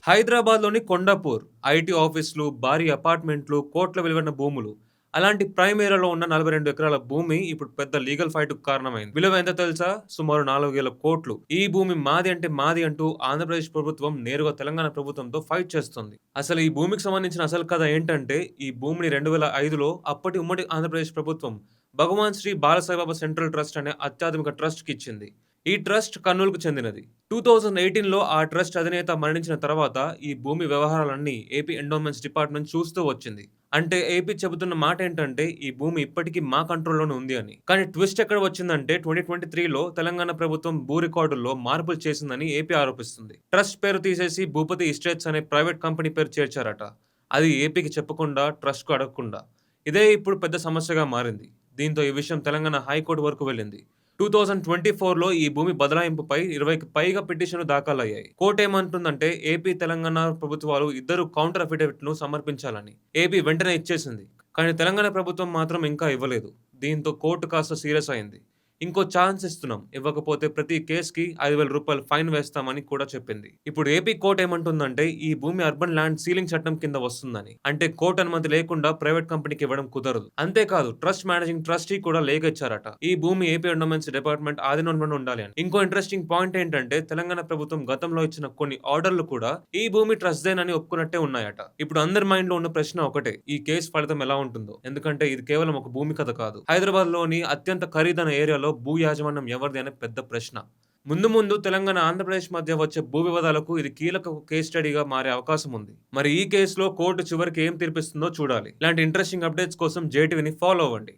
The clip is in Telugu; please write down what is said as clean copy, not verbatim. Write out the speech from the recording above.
హైదరాబాద్‌లోని కొండాపూర్ ఐటీ ఆఫీసులు, భారీ అపార్ట్‌మెంట్లు, కోట్ల విలువైన భూములు. అలాంటి ప్రైమ్ ఏరియాలో ఉన్న 42 ఎకరాల భూమి ఇప్పుడు పెద్ద లీగల్ ఫైట్‌కు కారణమైంది. విలువ ఎంతో తెలుసా? సుమారు 4,000,00,00,000. ఈ భూమి మాది అంటే మాది అంటూ ఆంధ్రప్రదేశ్ ప్రభుత్వం నేరుగా తెలంగాణ ప్రభుత్వంతో ఫైట్ చేస్తుంది. అసలు ఈ భూమికి సంబంధించిన అసలు కథ ఏంటంటే, ఈ భూమిని 2005లో అప్పటి ఉమ్మడి ఆంధ్రప్రదేశ్ ప్రభుత్వం భగవాన్ శ్రీ బాలసాయిబాబా సెంట్రల్ ట్రస్ట్ అనే అత్యాధునిక ట్రస్ట్‌కిచ్చింది. ఈ ట్రస్ట్ కర్నూలుకు చెందినది. 2018లో ఆ ట్రస్ట్ అధినేత మరణించిన తర్వాత ఈ భూమి వ్యవహారాలన్నీ ఏపీ ఎండోమెంట్స్ డిపార్ట్‌మెంట్ చూస్తూ వచ్చింది. అంటే ఏపీ చెబుతున్న మాటేంటంటే ఈ భూమి ఇప్పటికి మా కంట్రోల్‌లోనే ఉంది అని. కానీ ట్విస్ట్ ఎక్కడ వచ్చిందంటే 2023లో తెలంగాణ ప్రభుత్వం భూ రికార్డుల్లో మార్పులు చేసిందని ఏపీ ఆరోపిస్తుంది. ట్రస్ట్ పేరు తీసేసి భూపతి ఎస్టేట్స్ అనే ప్రైవేట్ కంపెనీ పేరు చేర్చారట. అది ఏపీకి చెప్పకుండా, ట్రస్ట్‌కు అడగకుండా. ఇదే ఇప్పుడు పెద్ద సమస్యగా మారింది. దీంతో ఈ విషయం తెలంగాణ హైకోర్టు వరకు వెళ్ళింది. 2024లో ఈ భూమి బదలాయింపుపై 20కి పైగా పిటిషన్‌లు దాఖలయ్యాయి. కోర్టేమంటుందంటే ఏపీ, తెలంగాణ ప్రభుత్వాలు ఇద్దరు కౌంటర్ అఫిడవిట్‌ను సమర్పించాలని. ఏపీ వెంటనే ఇచ్చేసింది. కానీ తెలంగాణ ప్రభుత్వం మాత్రం ఇంకా ఇవ్వలేదు. దీంతో కోర్టు కాస్త సీరియస్ అయింది. ఇంకో ఛాన్స్ ఇస్తున్నాం. ఇవ్వకపోతే ప్రతి కేస్‌కి రూ. 5,000 ఫైన్ వేస్తామని కూడా చెప్పింది. ఇప్పుడు ఏపీ కోర్ట్ ఏమంటుందంటే ఈ భూమి అర్బన్ ల్యాండ్ సీలింగ్ చట్టం కింద వస్తుందని. అంటే కోర్ట్ అనుమతి లేకుండా ప్రైవేట్ కంపెనీకి ఇవ్వడం కుదరదు. అంతేకాదు ట్రస్ట్ మేనేజింగ్ ట్రస్టీ కూడా లేఖ ఇచ్చారట. ఈ భూమి ఏపీ ఎండోమెంట్స్ డిపార్ట్మెంట్ ఆధీనంలోనే ఉండాలి అని. ఇంకో ఇంట్రెస్టింగ్ పాయింట్ ఏంటంటే తెలంగాణ ప్రభుత్వం గతంలో ఇచ్చిన కొన్ని ఆర్డర్‌లు కూడా ఈ భూమి ట్రస్ట్‌దేనని ఒప్పుకున్నట్టే ఉన్నాయట. ఇప్పుడు అందరి మైండ్‌లో ఉన్న ప్రశ్న ఒకటే. ఈ కేస్ ఫలితం ఎలా ఉంటుందో? ఎందుకంటే ఇది కేవలం ఒక భూమి కథ కాదు. హైదరాబాద్‌లోని అత్యంత ఖరీదైన ఏరియాలో భూ యాజమాన్యం ఎవరిది అనే పెద్ద ప్రశ్న. ముందు ముందు తెలంగాణ, ఆంధ్రప్రదేశ్ మధ్య వచ్చే భూ వివాదాలకు ఇది కీలక కేస్ స్టడీగా మారే అవకాశం ఉంది. మరి ఈ కేసులో కోర్టు చివరికి ఏం తీర్పిస్తుందో చూడాలి. ఇలాంటి ఇంట్రెస్టింగ్ అప్డేట్స్ కోసం జేటీవీని ఫాలో అవ్వండి.